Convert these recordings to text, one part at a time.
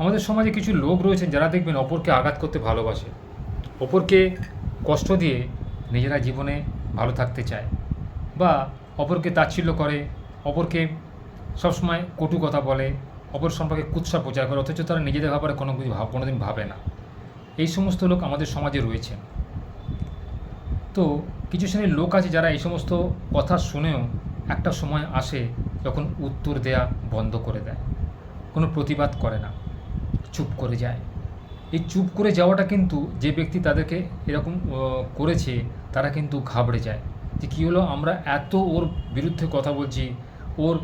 আমাদের সমাজে কিছু লোক রয়েছেন যারা দেখবেন অপরকে আঘাত করতে ভালোবাসে, অপরকে কষ্ট দিয়ে নিজেরা জীবনে ভালো থাকতে চায়, বা অপরকে তাচ্ছিল্য করে, অপরকে সবসময় কটু কথা বলে, অপর সম্পর্কে কুৎসা প্রচার করে, অথচ তারা নিজেদের ব্যাপারে কোনো দিন ভাবে না। এই সমস্ত লোক আমাদের সমাজে রয়েছেন। তো কিছু শ্রেণীর লোক আছে যারা এই সমস্ত কথা শুনেও একটা সময় আসে যখন উত্তর দেয়া বন্ধ করে দেয়, কোনো প্রতিবাদ করে না, চুপ করে যায়। এই চুপ করে যাওয়াটা কিন্তু যে ব্যক্তি তাদেরকে এরকম করেছে তারা কিন্তু ঘাবড়ে যায় যে কী হলো, আমরা এত ওর বিরুদ্ধে কথা বলছি, ওর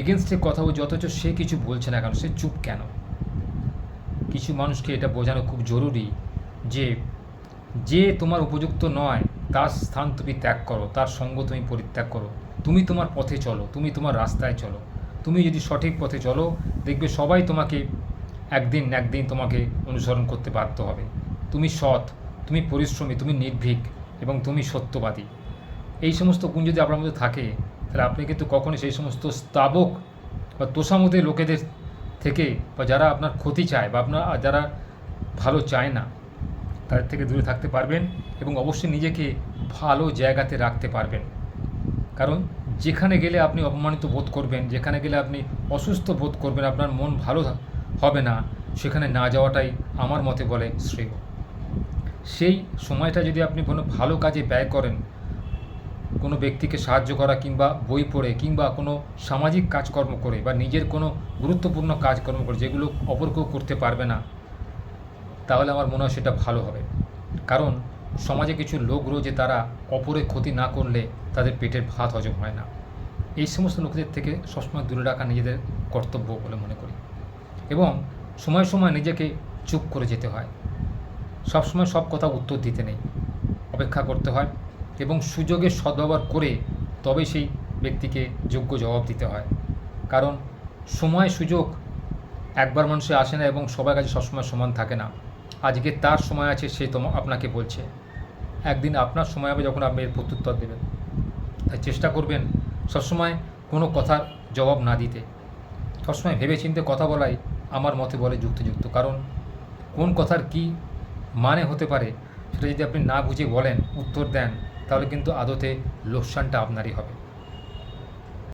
এগেনস্টে কথা বলছি, অথচ সে কিছু বলছে না কেন, সে চুপ কেন? কিছু মানুষকে এটা বোঝানো খুব জরুরি যে যে তোমার উপযুক্ত নয় তার স্থান তুমি ত্যাগ করো, তার সঙ্গ তুমি পরিত্যাগ করো, তুমি তোমার পথে চলো, তুমি তোমার রাস্তায় চলো। তুমি যদি সঠিক পথে চলো, দেখবে সবাই তোমাকে একদিন না একদিন তোমাকে অনুসরণ করতে বাধ্য হবে। তুমি সৎ, তুমি পরিশ্রমী, তুমি নির্ভীক এবং তুমি সত্যবাদী। এই সমস্ত গুণ যদি আপনার মধ্যে থাকে, তাহলে আপনি কিন্তু কখনোই সেই সমস্ত স্তাবক বা তোষামোদে লোকেদের থেকে, বা যারা আপনার ক্ষতি চায় বা আপনার যারা ভালো চায় না, তাদের থেকে দূরে থাকতে পারবেন এবং অবশ্যই নিজেকে ভালো জায়গাতে রাখতে পারবেন। কারণ যেখানে গেলে আপনি অপমানিত বোধ করবেন, যেখানে গেলে আপনি অসুস্থ বোধ করবেন, আপনার মন ভালো হবে না, সেখানে না যাওয়াটাই আমার মতে বলে শ্রেয়। সেই সময়টা যদি আপনি কোনো ভালো কাজে ব্যয় করেন, কোনো ব্যক্তিকে সাহায্য করা, কিংবা বই পড়ে, কিংবা কোনো সামাজিক কাজকর্ম করে, বা নিজের কোনো গুরুত্বপূর্ণ কাজকর্ম করে যেগুলো অপর কেউ করতে পারবে না, তাহলে আমার মনে হয় সেটা ভালো হবে। কারণ সমাজে কিছু লোক রয়েছে তারা অপরের ক্ষতি না করলে তাদের পেটের ভাত হজম হয় না। এই সমস্ত লোকদের থেকে সবসময় দূরে রাখা নিজেদের কর্তব্য বলে মনে করি। এবং সময় সময় নিজেকে চুপ করে যেতে হয়। সবসময় সব কথা উত্তর দিতে নেই, অপেক্ষা করতে হয় এবং সুযোগের সদ্ব্যবহার করে তবে সেই ব্যক্তিকে যোগ্য জবাব দিতে হয়। কারণ সময় সুযোগ একবার মানুষে আসে না এবং সবার কাছে সবসময় সমান থাকে না। আজকে তার সময় আছে, সে আপনাকে বলছে, একদিন আপনার সময় হবে যখন আপনি এর প্রত্যুত্তর দেবেন। তাই চেষ্টা করবেন সবসময় কোনো কথার জবাব না দিতে, সবসময় ভেবেচিন্তে কথা বলাই আমার মতে বলে যুক্তিযুক্ত। কারণ কোন কথার কী মানে হতে পারে সেটা যদি আপনি না বুঝে বলেন, উত্তর দেন, তাহলে কিন্তু আদতে লোকসানটা আপনারই হবে।